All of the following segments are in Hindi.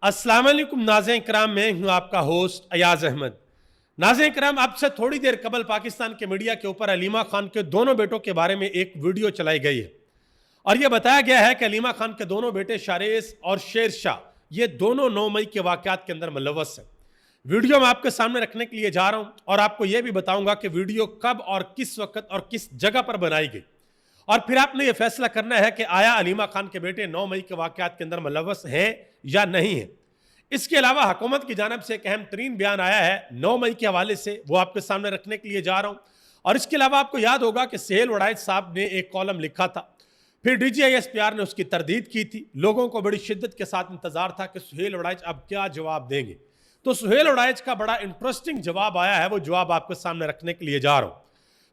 अस्सलाम वालेकुम नाज़रीन किराम, मैं हूं आपका होस्ट अयाज अहमद। नाज़रीन किराम, अब से थोड़ी देर कबल पाकिस्तान के मीडिया के ऊपर अलीमा खान के दोनों बेटों के बारे में एक वीडियो चलाई गई है और यह बताया गया है कि अलीमा खान के दोनों बेटे शारेस और शेर शाह ये दोनों 9 मई के वाक़यात के अंदर मुलव्वस हैं। वीडियो मैं आपके सामने रखने के लिए जा रहा हूं और आपको यह भी बताऊंगा कि वीडियो कब और किस वक्त और किस जगह पर बनाई गई और फिर आपने यह फैसला करना है कि आया अलीमा खान के बेटे 9 मई के वाक़यात के अंदर मुलव्वस हैं या नहीं है। इसके अलावा हुकूमत की जानब से एक अहम तरीन बयान आया है 9 मई के हवाले से, वो आपके सामने रखने के लिए जा रहा हूं। और इसके अलावा आपको याद होगा कि सुहेल वड़ाइच साहब ने एक कॉलम लिखा था, फिर DGISPR ने उसकी तरदीद की थी। लोगों को बड़ी शिद्दत के साथ इंतजार था कि सुहेल वड़ाइच अब क्या जवाब देंगे। तो सुहेल वड़ाइच का बड़ा इंटरेस्टिंग जवाब आया है, वो जवाब आपके सामने रखने के लिए जा रहा हूं।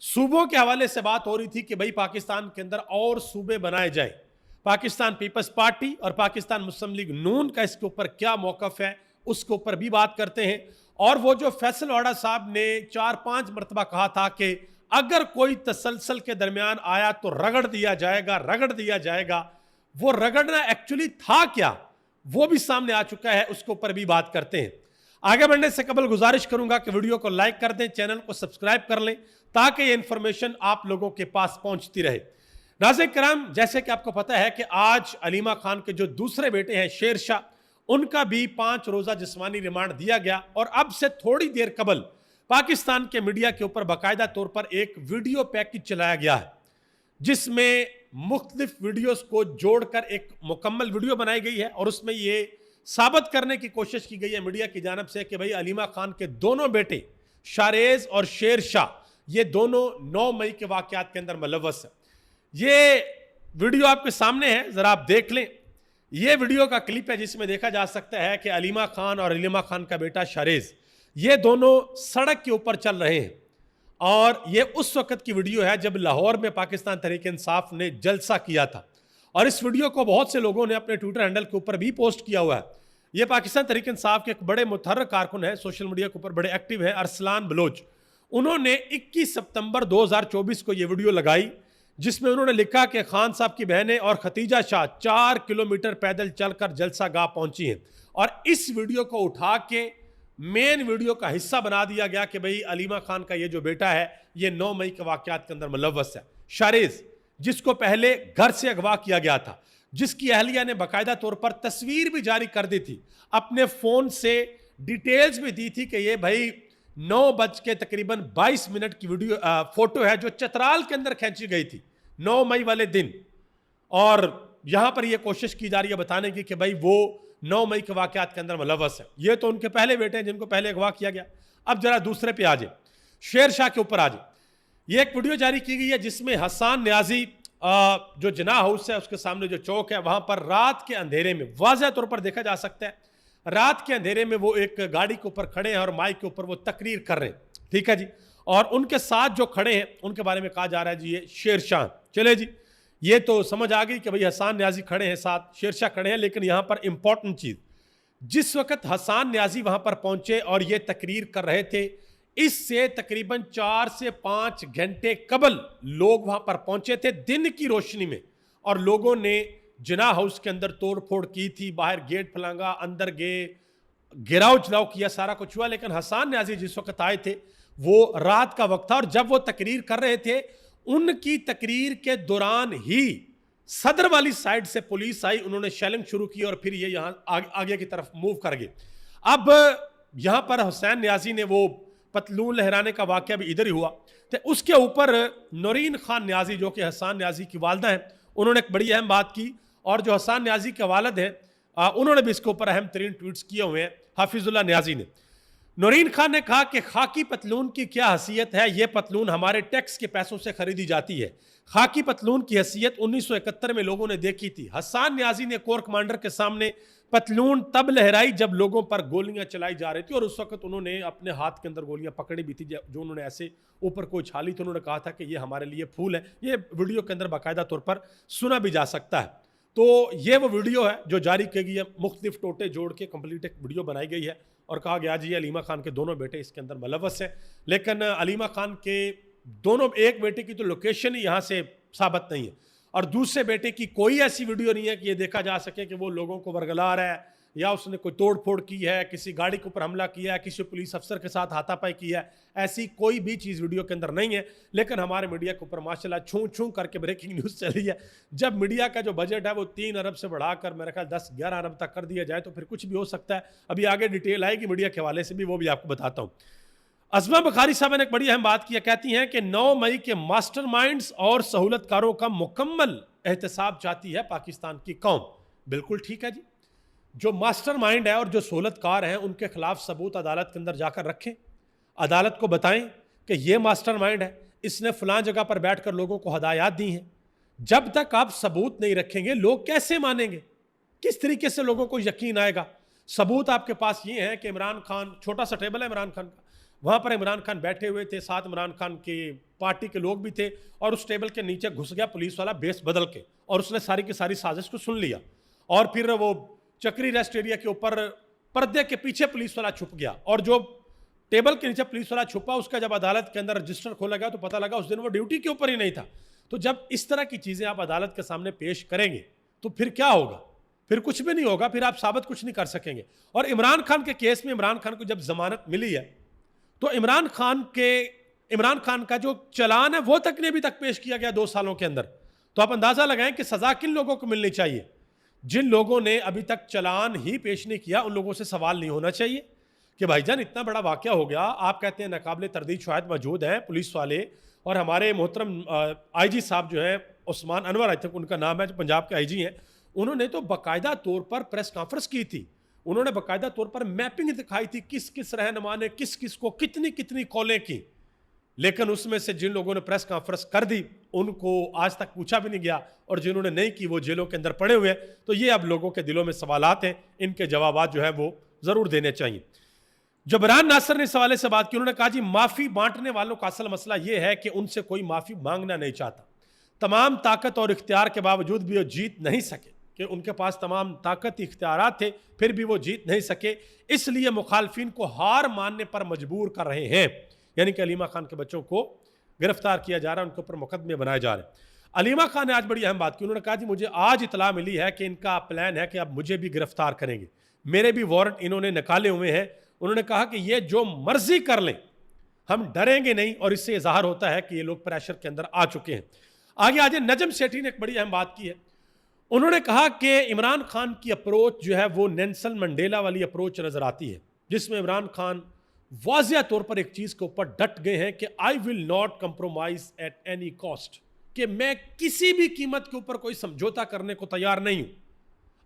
सूबों के हवाले से बात हो रही थी कि भाई पाकिस्तान के अंदर और सूबे बनाए जाए। पाकिस्तान पीपल्स पार्टी और पाकिस्तान मुस्लिम लीग नून का इसके ऊपर क्या मौकफ है, उसके ऊपर भी बात करते हैं। और वो जो फैसल वाड़ा साहब ने 4-5 मरतबा कहा था कि अगर कोई तसलसल के दरमियान आया तो रगड़ दिया जाएगा, वो रगड़ना एक्चुअली था क्या, वो भी सामने आ चुका है, उसके ऊपर भी बात करते हैं। आगे बढ़ने से कबल गुजारिश करूंगा कि वीडियो को लाइक कर दें, चैनल को सब्सक्राइब कर लें ताकि ये इंफॉर्मेशन आप लोगों के पास पहुंचती रहे। नाज़रीन किराम, जैसे कि आपको पता है कि आज अलीमा खान के जो दूसरे बेटे हैं शेर शाह, उनका भी 5 रोजा जिस्मानी रिमांड दिया गया और अब से थोड़ी देर कबल पाकिस्तान के मीडिया के ऊपर बाकायदा तौर पर एक वीडियो पैकेज चलाया गया है जिसमें मुख्तलिफ वीडियोस को जोड़कर एक मुकम्मल वीडियो बनाई गई है और उसमें यह साबित करने की कोशिश की गई है मीडिया की जानब से कि भाई अलीमा खान के दोनों बेटे शारेज और शेर शाह ये दोनों 9 मई के वाक़यात के अंदर मुलव्वस है। ये वीडियो आपके सामने है, जरा आप देख लें। ये वीडियो का क्लिप है जिसमें देखा जा सकता है कि अलीमा खान और अलीमा खान का बेटा शारेज ये दोनों सड़क के ऊपर चल रहे हैं और ये उस वक्त की वीडियो है जब लाहौर में पाकिस्तान तहरीक इंसाफ ने जलसा किया था और इस वीडियो को बहुत से लोगों ने अपने ट्विटर हैंडल के ऊपर भी पोस्ट किया हुआ है। ये पाकिस्तान तहरीक इंसाफ के एक बड़े मुतहर्रिक कारकुन है, सोशल मीडिया के ऊपर बड़े एक्टिव है, अरसलान बलोच। उन्होंने 21 सितंबर 2024 को ये वीडियो लगाई जिसमें उन्होंने लिखा कि खान साहब की बहनें और खतीजा शाह 4 किलोमीटर पैदल चलकर जलसा गाह पहुंची हैं और इस वीडियो को उठा के मेन वीडियो का हिस्सा बना दिया गया कि भाई अलीमा खान का ये जो बेटा है ये 9 मई के वाक़यात के अंदर मुलव्वस है। शारेज जिसको पहले घर से अगवा किया गया था, जिसकी अहलिया ने बाकायदा तौर पर तस्वीर भी जारी कर दी थी, अपने फोन से डिटेल्स भी दी थी कि ये भाई 9 बज के तकरीबन 22 मिनट की वीडियो फोटो है जो चतराल के अंदर खींची गई थी 9 मई वाले दिन। और यहां पर यह कोशिश की जा रही है बताने की कि भाई वो 9 मई के वाक़यात के अंदर मुलव्वस है। ये तो उनके पहले बेटे हैं जिनको पहले अगवा किया गया। अब जरा दूसरे पे आ जाए, शेर शाह के ऊपर आ जाए। ये एक वीडियो जारी की गई है जिसमें हसन न्याजी जो जिना हाउस है उसके सामने जो चौक है वहां पर रात के अंधेरे में वाज़ह तौर पर देखा जा सकता है, रात के अंधेरे में वो एक गाड़ी के ऊपर खड़े हैं और माइक के ऊपर वो तकरीर कर रहे हैं। ठीक है जी। और उनके साथ जो खड़े हैं उनके बारे में कहा जा रहा है जी ये शेर शाह। चले जी, ये तो समझ आ गई कि भाई हसन न्याजी खड़े हैं, साथ शेर शाह खड़े हैं। लेकिन यहां पर इंपॉर्टेंट चीज, जिस वक्त हसन न्याजी वहां पर पहुंचे और ये तकरीर कर रहे थे, इससे तकरीबन 4 से 5 घंटे कबल लोग वहां पर पहुंचे थे दिन की रोशनी में और लोगों ने जिना हाउस के अंदर तोड़ फोड़ की थी, बाहर गेट फलांगा, अंदर गए, गिराव चलाव किया, सारा कुछ हुआ। लेकिन हसन न्याजी जिस वक्त आए थे वो रात का वक्त था और जब वो तकरीर कर रहे थे उनकी तकरीर के दौरान ही सदर वाली साइड से पुलिस आई, उन्होंने शेलिंग शुरू की और फिर ये यहां आगे की तरफ मूव कर गए। अब यहां पर हुसैन न्याजी ने वो पतलून लहराने का वाकया भी इधर ही हुआ। तो उसके ऊपर नौरीन खान न्याजी जो कि हसन न्याजी की वालदा है, उन्होंने एक बड़ी अहम बात की और जो हसन न्याजी के वालिद हैं उन्होंने भी इसके ऊपर अहम तरीन ट्वीट्स किए हुए हैं। हाफिजुल्लाह न्याजी ने, नौरीन खान ने कहा कि खाकी पतलून की क्या हसीयत है, यह पतलून हमारे टैक्स के पैसों से खरीदी जाती है। खाकी पतलून की हसीयत 1971 में लोगों ने देखी थी। हसन न्याजी ने कोर कमांडर के सामने पतलून तब लहराई जब लोगों पर गोलियां चलाई जा रही थी और उस वक्त उन्होंने अपने हाथ के अंदर गोलियां पकड़ी भी थी जो उन्होंने ऐसे ऊपर को उछाली थी। उन्होंने कहा था कि ये हमारे लिए फूल है। ये वीडियो के अंदर बाकायदा तौर पर सुना भी जा सकता है। तो ये वो वीडियो है जो जारी की गई है, मुख्तलिफ टोटे जोड़ के कंप्लीट एक वीडियो बनाई गई है और कहा गया जी अलीमा खान के दोनों बेटे इसके अंदर मुलव्वस हैं। लेकिन अलीमा खान के दोनों, एक बेटे की तो लोकेशन ही यहाँ से साबित नहीं है और दूसरे बेटे की कोई ऐसी वीडियो नहीं है कि ये देखा जा सके कि वो लोगों को वरगला रहा है या उसने कोई तोड़ फोड़ की है, किसी गाड़ी के ऊपर हमला किया है, किसी पुलिस अफसर के साथ हाथापाई किया है, ऐसी कोई भी चीज़ वीडियो के अंदर नहीं है। लेकिन हमारे मीडिया के ऊपर माशाल्लाह छू छू करके ब्रेकिंग न्यूज़ चली है। जब मीडिया का जो बजट है वो 3 अरब से बढ़ाकर मेरा ख्याल 10-11 अरब तक कर दिया जाए तो फिर कुछ भी हो सकता है। अभी आगे डिटेल आएगी मीडिया के हवाले से भी, वो भी आपको बताता हूँ। अज़मा बुखारी साहब ने एक बड़ी अहम बात की है, कहती हैं कि 9 मई के मास्टरमाइंड्स और सहूलतकारों का मुकम्मल एहतसाब चाहती है पाकिस्तान की कौम। बिल्कुल ठीक है जी, जो मास्टरमाइंड है और जो सहूलतकार हैं उनके खिलाफ सबूत अदालत के अंदर जाकर रखें, अदालत को बताएं कि ये मास्टरमाइंड है, इसने फलां जगह पर बैठकर लोगों को हदायत दी हैं। जब तक आप सबूत नहीं रखेंगे लोग कैसे मानेंगे, किस तरीके से लोगों को यकीन आएगा। सबूत आपके पास ये है कि इमरान खान, छोटा सा टेबल है इमरान खान का, वहाँ पर इमरान खान बैठे हुए थे, साथ इमरान खान की पार्टी के लोग भी थे, और उस टेबल के नीचे घुस गया पुलिस वाला बेस बदल के, और उसने सारी की सारी साजिश को सुन लिया। और फिर वो चक्री रेस्ट एरिया के ऊपर पर्दे के पीछे पुलिस वाला छुप गया, और जो टेबल के नीचे पुलिस वाला छुपा उसका जब अदालत के अंदर रजिस्टर खोला गया तो पता लगा उस दिन वो ड्यूटी के ऊपर ही नहीं था। तो जब इस तरह की चीज़ें आप अदालत के सामने पेश करेंगे तो फिर क्या होगा, फिर कुछ भी नहीं होगा, फिर आप साबित कुछ नहीं कर सकेंगे। और इमरान खान के केस में इमरान खान को जब जमानत मिली है तो इमरान खान का जो चालान है वो तक नहीं अभी तक पेश किया गया 2 सालों के अंदर। तो आप अंदाजा लगाएं कि सजा किन लोगों को मिलनी चाहिए। जिन लोगों ने अभी तक चालान ही पेश नहीं किया उन लोगों से सवाल नहीं होना चाहिए कि भाईजान इतना बड़ा वाकया हो गया, आप कहते हैं नाकाबिले तरदीद शवाहिद मौजूद हैं, पुलिस वाले और हमारे मोहतरम आईजी साहब जो हैं उस्मान अनवर आई थिंक उनका नाम है, जो पंजाब के आईजी हैं, उन्होंने तो बाकायदा तौर पर प्रेस कॉन्फ्रेंस की थी। उन्होंने बाकायदा तौर पर मैपिंग दिखाई थी किस किस रहनुमा ने किस किस को कितनी कितनी कॉलें की। लेकिन उसमें से जिन लोगों ने प्रेस कॉन्फ्रेंस कर दी उनको आज तक पूछा भी नहीं गया, और जिन्होंने नहीं की वो जेलों के अंदर पड़े हुए हैं। तो ये अब लोगों के दिलों में सवालात हैं, इनके जवाब जो है वो ज़रूर देने चाहिए। जबरान नासिर ने इस हवाले से बात की, उन्होंने कहा जी माफ़ी बांटने वालों का असल मसला ये है कि उनसे कोई माफ़ी मांगना नहीं चाहता। तमाम ताकत और इख्तियार के बावजूद भी वो जीत नहीं सके, कि उनके पास तमाम ताकत इख्तियारात थे फिर भी वो जीत नहीं सके, इसलिए मुखालफिन को हार मानने पर मजबूर कर रहे हैं। यानी कि अलीमा खान के बच्चों को गिरफ्तार किया जा रहा है, उनके ऊपर मुकदमे बनाए जा रहे हैं। अलीमा खान ने आज बड़ी अहम बात की, उन्होंने कहा जी मुझे आज इतला मिली है कि इनका प्लान है कि अब मुझे भी गिरफ्तार करेंगे, मेरे भी वारंट इन्होंने निकाले हुए हैं। उन्होंने कहा कि ये जो मर्जी कर लें हम डरेंगे नहीं, और इससे इजहार होता है कि ये लोग प्रेशर के अंदर आ चुके हैं। आगे आज नजम सेठी ने एक बड़ी अहम बात की है, उन्होंने कहा कि इमरान खान की अप्रोच जो है वो नेल्सन मंडेला वाली अप्रोच नजर आती है, जिसमें इमरान खान वाज़िया तौर पर एक चीज के ऊपर डट गए हैं कि I will not compromise at any cost, कि मैं किसी भी कीमत के ऊपर कोई समझौता करने को तैयार नहीं हूं,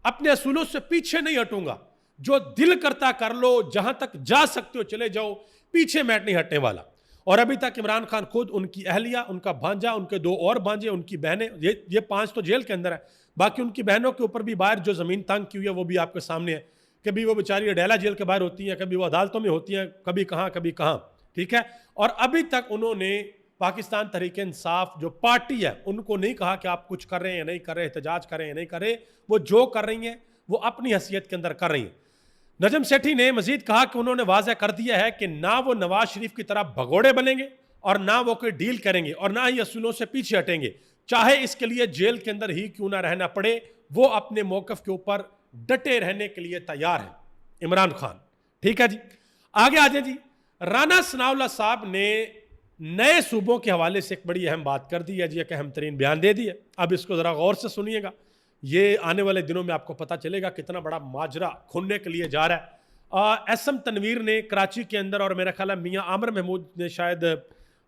अपने असूलों से पीछे नहीं हटूंगा, जो दिल करता कर लो, जहां तक जा सकते हो चले जाओ, पीछे मैट नहीं हटने वाला। और अभी तक इमरान खान खुद, उनकी अहलिया, उनका भांजा, उनके 2 और भांजे, उनकी बहनें, ये 5 तो जेल के अंदर है, बाकी उनकी बहनों के ऊपर भी बाहर जो ज़मीन तंग की हुई है वो भी आपके सामने है। कभी वो बेचारी अडेला जेल के बाहर होती हैं, कभी वो अदालतों में होती हैं, कभी कहाँ, ठीक है। और अभी तक उन्होंने पाकिस्तान तहरीक इंसाफ जो पार्टी है उनको नहीं कहा कि आप कुछ कर रहे हैं या नहीं कर रहे, एहतजाज कर रहे हैं या नहीं कर रहे, वो जो कर रही हैं वो अपनी हैसियत के अंदर कर रही हैं। नजम सेठी ने मजीद कहा कि उन्होंने वाज़ह कर दिया है कि ना वो नवाज शरीफ की तरह भगोड़े बनेंगे और ना वो कोई डील करेंगे और ना ही असूलों से पीछे हटेंगे, चाहे इसके लिए जेल के अंदर ही क्यों ना रहना पड़े, वो अपने मौकफ के ऊपर डटे रहने के लिए तैयार है इमरान खान। ठीक है जी, आगे आ जाए जी। राना सनाउल्लाह साहब ने नए सूबों के हवाले से एक बड़ी अहम बात कर दी है जी, एक अहम तरीन बयान दे दिया। अब इसको ज़रा गौर से सुनिएगा, ये आने वाले दिनों में आपको पता चलेगा कितना बड़ा माजरा खुलने के लिए जा रहा है। एसएम तनवीर ने कराची के अंदर, और मेरा ख्याल है मियाँ आमिर महमूद ने शायद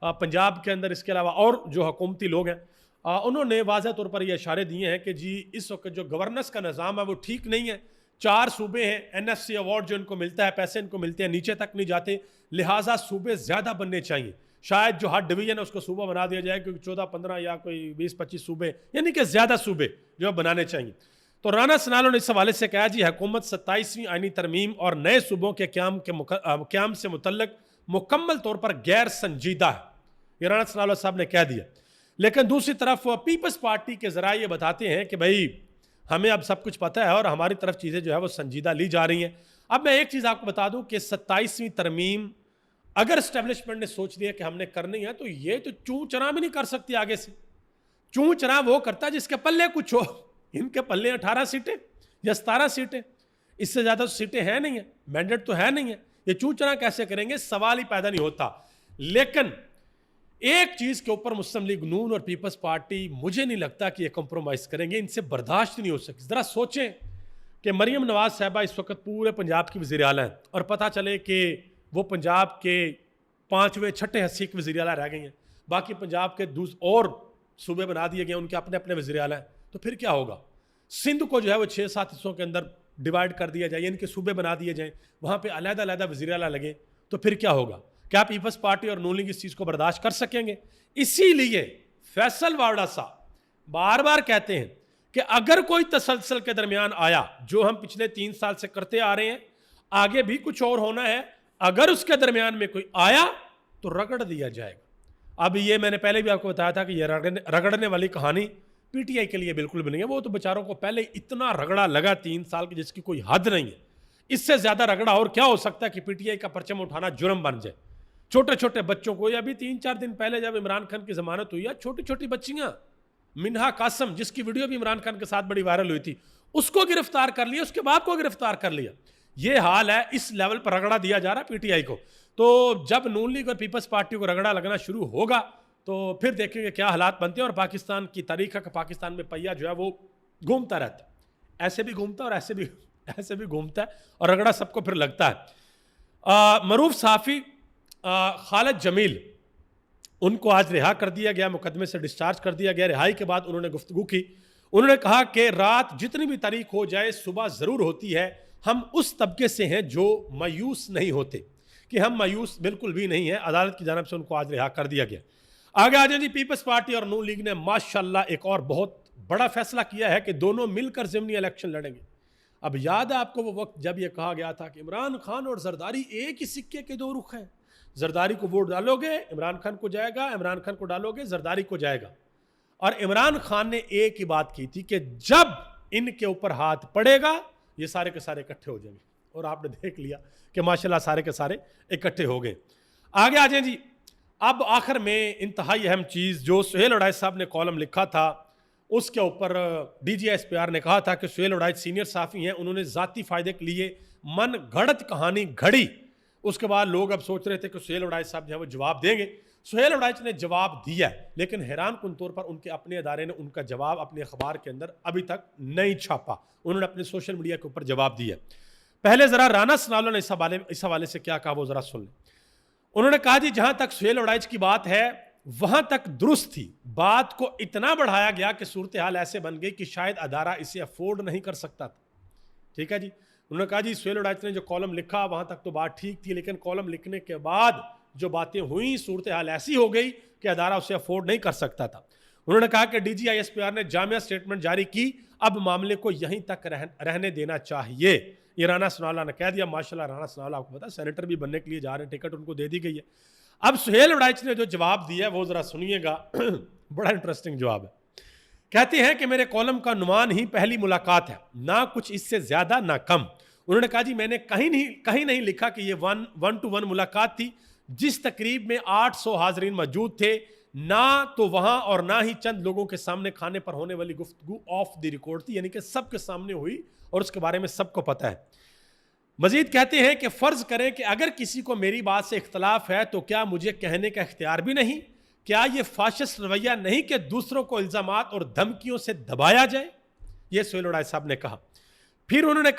पंजाब के अंदर, इसके अलावा और जो हुकूमती लोग हैं उन्होंने वाज़ह तौर पर ये इशारे दिए हैं कि जी इस वक्त जो गवर्नेंस का निज़ाम है वो ठीक नहीं है। 4 सूबे हैं, एनएससी अवार्ड जो इनको मिलता है, पैसे इनको मिलते हैं, नीचे तक नहीं जाते, लिहाजा सूबे ज़्यादा बनने चाहिए। शायद जो हर डिवीजन है उसको सूबा बना दिया जाए, क्योंकि 14-15 या कोई 20-25 सूबे, यानी कि ज़्यादा सूबे जो बनाने चाहिए। तो राना सनाउल्लाह ने इस हवाले से कहा जी हुकूमत 27वीं आईनी तरमीम और नए सूबों के क़याम से मुतल्लक मुकम्मल तौर पर गैर संजीदा है, ये राना सनाउल्लाह साहब ने कह दिया। लेकिन दूसरी तरफ पीपल्स पार्टी के ज़रा ये बताते हैं कि भाई हमें अब सब कुछ पता है और हमारी तरफ चीज़ें जो है वो संजीदा ली जा रही हैं। अब मैं एक चीज़ आपको बता दूं कि 27वीं तरमीम अगर इस्टेब्लिशमेंट ने सोच लिया कि हमने करनी है, तो ये तो चूं चना भी नहीं कर सकती आगे से। चूं चना वो करता जिसके पल्ले कुछ हो। इनके पल्ले 18 सीटें या 17 सीटें, इससे ज़्यादा तो सीटें हैं नहीं है, मैंडेट तो है नहीं है, ये चूचना कैसे करेंगे, सवाल ही पैदा नहीं होता। लेकिन एक चीज़ के ऊपर मुस्लिम लीग नून और पीपल्स पार्टी मुझे नहीं लगता कि ये कॉम्प्रोमाइज़ करेंगे, इनसे बर्दाश्त नहीं हो सकती। ज़रा सोचें कि मरियम नवाज साहबा इस वक्त पूरे पंजाब की वज़ीर आला हैं और पता चले कि वो पंजाब के 5वें 6ठे सिख वज़ीर आला रह गई हैं, बाकी पंजाब के और सूबे बना दिए गए, उनके अपने अपने वज़ीर आला हैं, तो फिर क्या होगा? सिंध को जो है वो 6-7 हिस्सों के अंदर डिवाइड कर दिया जाए, इनके सूबे बना दिए जाएँ, वहाँ पर अलग-अलग वज़ीर आला लगे, तो फिर क्या होगा? क्या पीपल्स पार्टी और नून लीग इस चीज़ को बर्दाश्त कर सकेंगे? इसीलिए फैसल वावड़ा साहब बार बार कहते हैं कि अगर कोई तसलसल के दरमियान आया, जो हम पिछले 3 साल से करते आ रहे हैं, आगे भी कुछ और होना है, अगर उसके दरमियान में कोई आया तो रगड़ दिया जाएगा। अब ये मैंने पहले भी आपको बताया था कि ये रगड़ने वाली कहानी पीटीआई के लिए बिल्कुल भी नहीं है। वो तो बेचारों को पहले इतना रगड़ा लगा 3 साल की जिसकी कोई हद नहीं है। इससे ज़्यादा रगड़ा और क्या हो सकता है कि पीटीआई का परचम उठाना जुर्म बन जाए। छोटे छोटे बच्चों को, अभी 3-4 दिन पहले जब इमरान खान की जमानत हुई है, छोटी छोटी बच्चियां, मिन्हा कासम जिसकी वीडियो भी इमरान खान के साथ बड़ी वायरल हुई थी, उसको गिरफ्तार कर लिया, उसके बाप को गिरफ्तार कर लिया। ये हाल है, इस लेवल पर रगड़ा दिया जा रहा है पीटीआई को। तो जब नून लीग और पीपल्स पार्टी को रगड़ा लगना शुरू होगा तो फिर देखेंगे क्या हालात बनते हैं। और पाकिस्तान की तारीख का पाकिस्तान में पहिया जो है वो घूमता रहता है, ऐसे भी घूमता है और ऐसे भी घूमता है, और रगड़ा सबको फिर लगता है। मरूफ सहाफ़ी खालिद जमील, उनको आज रिहा कर दिया गया, मुकदमे से डिस्चार्ज कर दिया गया। रिहाई के बाद उन्होंने गुफ्तगू की, उन्होंने कहा कि रात जितनी भी तारीख हो जाए सुबह ज़रूर होती है। हम उस तबके से हैं जो मायूस नहीं होते, कि हम मायूस बिल्कुल भी नहीं हैं। अदालत की जानिब से उनको आज रिहा कर दिया गया। आगे आ जाए जी, पीपल्स पार्टी और नून लीग ने माशाल्लाह एक और बहुत बड़ा फैसला किया है कि दोनों मिलकर ज़िमनी इलेक्शन लड़ेंगे। अब याद है आपको वो वक्त जब यह कहा गया था कि इमरान खान और जरदारी एक ही सिक्के के दो रुख हैं, जरदारी को वोट डालोगे इमरान खान को जाएगा, इमरान खान को डालोगे जरदारी को जाएगा। और इमरान खान ने एक ही बात की थी कि जब इनके ऊपर हाथ पड़ेगा ये सारे के सारे इकट्ठे हो जाएंगे, और आपने देख लिया कि माशाल्लाह सारे के सारे इकट्ठे हो गए। आगे आ जाए जी, अब आखिर में इंतहाई अहम चीज़, जो सुहेल उड़ाइच साहब ने कॉलम लिखा था उसके ऊपर DGSPR ने कहा था कि सुहेल उड़ाइच सीनियर सहाफ़ी हैं, उन्होंने ज़ाती फ़ायदे के लिए मन घड़त कहानी घड़ी। उसके बाद लोग अब सोच रहे थे कि सुहेल उड़ाइच साहब जो है वो जवाब देंगे। सुहेल उड़ाइच ने जवाब दिया है, लेकिन हैरान कुन तौर पर उनके अपने अदारे ने उनका जवाब अपने अखबार के अंदर अभी तक नहीं छापा। उन्होंने अपने सोशल मीडिया के ऊपर जवाब दिया। पहले ज़रा राना सनाउल्लाह ने इस हवाले से क्या कहा वो ज़रा सुन लें। उन्होंने कहा जी, जहाँ तक सुहेल उड़ाइच की बात है वहाँ तक दुरुस्त थी, बात को इतना बढ़ाया गया कि सूरत हाल ऐसे बन गई कि शायद अदारा इसे अफोर्ड नहीं कर सकता था। ठीक है जी। उन्होंने कहा जी, सुहेल उड़ाइच ने जो कॉलम लिखा वहाँ तक तो बात ठीक थी, लेकिन कॉलम लिखने के बाद जो बातें हुई सूरत हाल ऐसी हो गई कि अदारा उसे अफोर्ड नहीं कर सकता था। उन्होंने कहा कि DGSPR ने जामिया स्टेटमेंट जारी की, अब मामले को यहीं तक रहने देना चाहिए। ये राना सनाउल्लाह ने कह दिया। माशाल्लाह राना सनाउल्लाह आपको पता है सेनेटर भी बनने के लिए जा रहे हैं, टिकट उनको दे दी गई है। अब सुहेल उड़ाइच ने जो जवाब दिया है वो ज़रा सुनिएगा बड़ा इंटरेस्टिंग जवाब है। कहते हैं कि मेरे कॉलम का नुमान ही पहली मुलाकात है, ना कुछ इससे ज़्यादा ना कम। उन्होंने कहा जी, मैंने कहीं नहीं लिखा कि ये 1-to-1 मुलाकात थी। जिस तकरीब में 800 हाजरीन मौजूद थे, ना तो वहाँ और ना ही चंद लोगों के सामने खाने पर होने वाली गुफ्तगू ऑफ द रिकॉर्ड थी, यानी कि सबके सामने हुई और उसके बारे में सबको पता है। मजीद कहते हैं कि फ़र्ज़ करें कि अगर किसी को मेरी बात से इख्तलाफ है तो क्या मुझे कहने का इख्तियार भी नहीं? क्या ये फाशिस्ट रवैया नहीं कि दूसरों को इल्ज़ामात और धमकियों से दबाया जाए? ये सुहेल उड़ाइच साहब ने कहा। फिर उन्होंने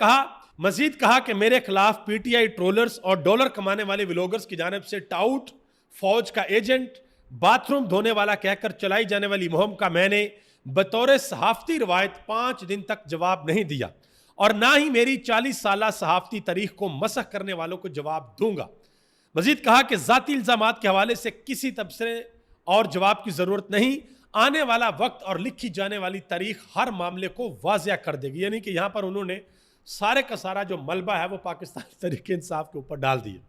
मजीद कहा कि मेरे खिलाफ PTI ट्रोलर्स और डॉलर कमाने वाले व्लॉगर्स की जानिब से टाउट, फौज का एजेंट, बाथरूम धोने वाला कहकर चलाई जाने वाली मुहिम का मैंने बतौर सहाफ़ती रवायत 5 दिन तक जवाब नहीं दिया, और ना ही मेरी 40 साला सहाफ़ती तारीख को मसख करने वालों को जवाब दूंगा। मजीद कहा कि ज़ाती इल्ज़ामात के हवाले से किसी तबसरे और जवाब की ज़रूरत नहीं, आने वाला वक्त और लिखी जाने वाली तारीख हर मामले को वाज़िया कर देगी। यानी कि यहाँ पर उन्होंने सारे का सारा जो मलबा है वो पाकिस्तान तहरीक इंसाफ के ऊपर डाल दिया।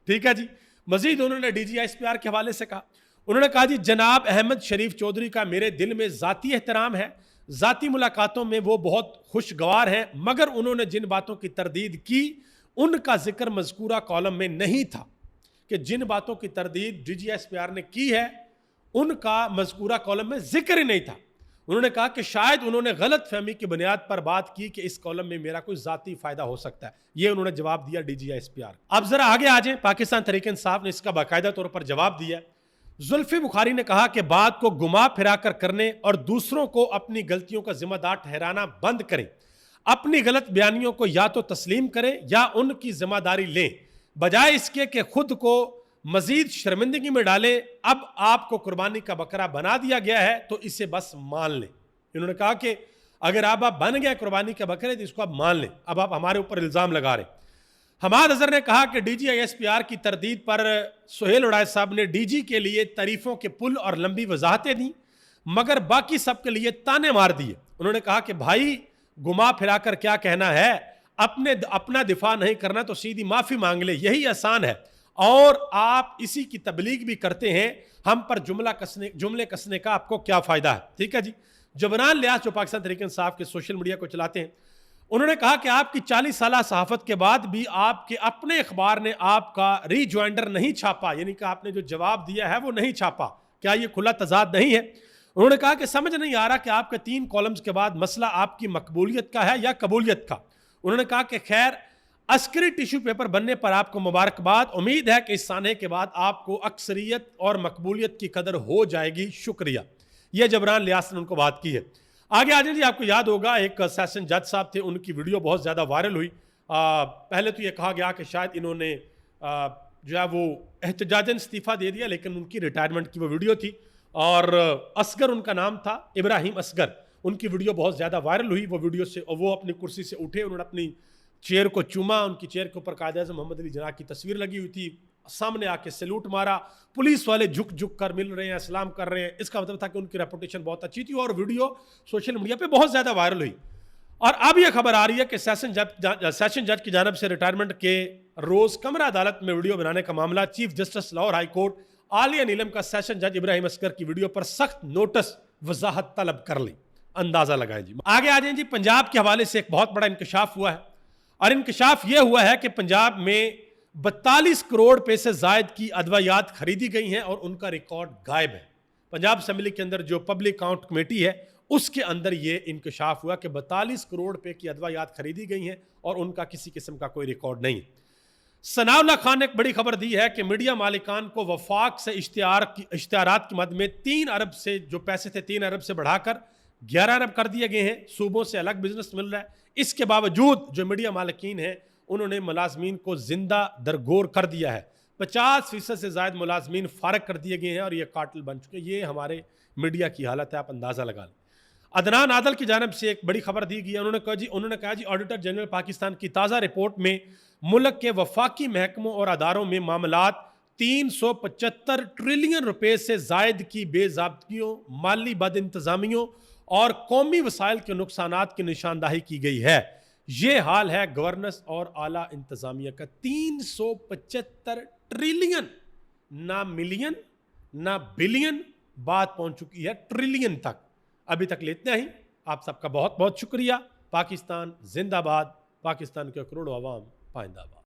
ठीक है जी। मजीद उन्होंने DGSPR के हवाले से कहा, उन्होंने कहा जी, जनाब अहमद शरीफ चौधरी का मेरे दिल में ज़ाती एहतराम है, ज़ाती मुलाकातों में वो बहुत खुशगवार हैं, मगर उन्होंने जिन बातों की तरदीद की उनका जिक्र मज़कूरा कॉलम में नहीं था। कि जिन बातों की तरदीद DGSPR ने की है उनका मज़कूरा कॉलम में जिक्र ही नहीं था। उन्होंने कहा कि शायद उन्होंने गलत फहमी की बुनियाद पर बात की कि इस कॉलम में मेरा कोई जाती फायदा हो सकता है। यह उन्होंने जवाब दिया DGI-SPR। अब जरा आगे आ जाए, पाकिस्तान तहरीक-ए-इंसाफ ने इसका बाकायदा तौर पर जवाब दिया। जुल्फी बुखारी ने कहा कि बात को घुमा फिरा कर करने और दूसरों को अपनी गलतियों का जिम्मेदार ठहराना बंद करें। अपनी गलत बयानियों को या तो तस्लीम करें या उनकी जिम्मेदारी लें, बजाय इसके कि खुद को मजीद शर्मिंदगी में डालें। अब आपको कुर्बानी का बकरा बना दिया गया है तो इसे बस मान लें। इन्होंने कहा कि अगर आप बन गए कुर्बानी के बकरे तो इसको आप मान लें। अब आप हमारे ऊपर इल्जाम लगा रहे। हमाद अजहर ने कहा कि DGI-SPR की तरदीद पर सुहेल उड़ाय साहब ने DG के लिए तारीफों के पुल और लंबी वजाहतें दी, मगर बाकी सबके लिए ताने मार दिए। उन्होंने कहा कि भाई, घुमा फिरा कर क्या कहना है, अपना दिफा नहीं करना तो सीधी माफी मांग ले, यही आसान है। और आप इसी की तबलीग भी करते हैं, हम पर जुमले कसने का आपको क्या फायदा है। ठीक है जी। जबरान लियास जो पाकिस्तान तहरीक-ए-इंसाफ के सोशल मीडिया को चलाते हैं, उन्होंने कहा कि आपकी 40 साल सहाफत के बाद भी आपके अपने अखबार ने आपका रीज्वाइंडर नहीं छापा, यानी कि आपने जो जवाब दिया है वो नहीं छापा। क्या ये खुला तजाद नहीं है? उन्होंने कहा कि समझ नहीं आ रहा कि आपके 3 कॉलम्स के बाद मसला आपकी मकबूलियत का है या कबूलियत का। उन्होंने कहा कि खैर, अस्करी टिश्यू पेपर बनने पर आपको मुबारकबाद। उम्मीद है कि इस साने के बाद आपको अक्सरियत और मकबूलियत की कदर हो जाएगी। शुक्रिया। यह जबरान लियास ने उनको बात की है। आगे आ जाए जी। आपको याद होगा एक सेशन जज साहब थे, उनकी वीडियो बहुत ज़्यादा वायरल हुई। पहले तो ये कहा गया कि शायद इन्होंने जो है वो एहतजाजन इस्तीफ़ा दे दिया, लेकिन उनकी रिटायरमेंट की वो वीडियो थी और असगर उनका नाम था, इब्राहिम असगर। उनकी वीडियो बहुत ज़्यादा वायरल हुई। वो वीडियो से वो अपनी कुर्सी से उठे, उन्होंने अपनी चेयर को चूमा, उनकी चेयर के ऊपर कायद-ए-आज़म मोहम्मद अली जिन्ना की तस्वीर लगी हुई थी, सामने आके सैल्यूट मारा, पुलिस वाले झुक झुक कर मिल रहे हैं, सलाम कर रहे हैं। इसका मतलब था कि उनकी रेपुटेशन बहुत अच्छी थी और वीडियो सोशल मीडिया पे बहुत ज़्यादा वायरल हुई। और अब यह खबर आ रही है कि सेशन जज की जानब से रिटायरमेंट के रोज़ कमरा अदालत में वीडियो बनाने का मामला, chief justice Lahore high court Aliya Neelam का सेशन जज इब्राहिम असगर की वीडियो पर सख्त नोटिस वजाहत तलब कर ली। अंदाजा लगाएं जी। आगे आ जाए जी। पंजाब के हवाले से एक बहुत बड़ा इंकशाफ हुआ है और इंकशाफ यह हुआ है कि पंजाब में 42 करोड़ रुपए से जायद की अदवायात खरीदी गई हैं और उनका रिकॉर्ड गायब है। पंजाब असेंबली के अंदर जो पब्लिक अकाउंट कमेटी है उसके अंदर यह इंकशाफ हुआ कि 42 करोड़ रुपए की अदवायात खरीदी गई हैं और उनका किसी किस्म का कोई रिकॉर्ड नहीं। सनाउल्लाह खान ने एक बड़ी खबर दी है कि मीडिया मालिकान को वफाक से इश्तिहारात की मद में 3 अरब से जो पैसे थे 3 अरब से बढ़ाकर 11 अरब कर दिए गए हैं। सूबों से अलग बिजनेस मिल रहा है। इसके बावजूद जो मीडिया मालिकीन हैं उन्होंने मुलाजमीन को जिंदा दरगोर कर दिया है। 50% से ज्यादा मुलाजमीन फारग कर दिए गए हैं और ये कातिल बन चुके हैं। ये हमारे मीडिया की हालत है, आप अंदाजा लगा लें। अदनान आदल की जानब से एक बड़ी खबर दी गई है। उन्होंने कहा जी ऑडिटर जनरल पाकिस्तान की ताज़ा रिपोर्ट में मुल्क के वफाकी महकमों और अदारों में मामलात 375 ट्रिलियन रुपए से जायद की बेज़ाब्तियों, माली बद इंतजामियों और कौमी वसाइल के नुकसानात की निशानदाही की गई है। ये हाल है गवर्नेंस और आला इंतजामिया का। 375 ट्रिलियन, ना मिलियन ना बिलियन, बात पहुंच चुकी है ट्रिलियन तक। अभी तक इतना ही। आप सबका बहुत बहुत शुक्रिया। पाकिस्तान जिंदाबाद, पाकिस्तान के करोड़ों अवाम पाइंदाबाद।